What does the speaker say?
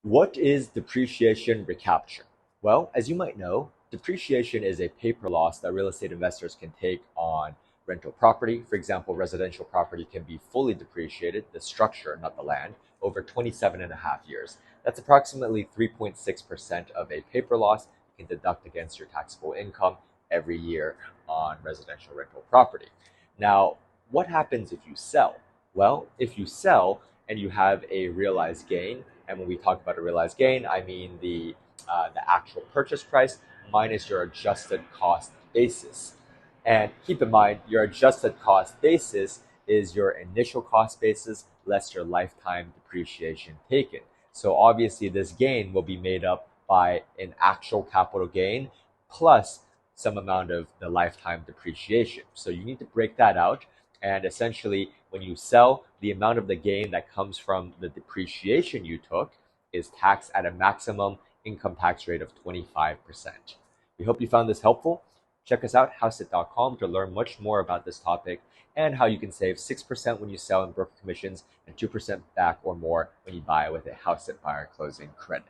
What is depreciation recapture? Well, as you might know, depreciation is a paper loss that real estate investors can take on rental property. For example, residential property can be fully depreciated, the structure, not the land, over 27 and a half years. That's approximately 3.6% of a paper loss you can deduct against your taxable income every year on residential rental property. Now, what happens if you sell? Well, if you sell and you have a realized gain, and when we talk about a realized gain, I mean the actual purchase price minus your adjusted cost basis. And keep in mind, your adjusted cost basis is your initial cost basis less your lifetime depreciation taken. So obviously, this gain will be made up by an actual capital gain plus some amount of the lifetime depreciation. So you need to break that out. And essentially, when you sell, the amount of the gain that comes from the depreciation you took is taxed at a maximum income tax rate of 25%. We hope you found this helpful. Check us out, Hauseit.com, to learn much more about this topic and how you can save 6% when you sell in broker commissions and 2% back or more when you buy with a Hauseit buyer closing credit.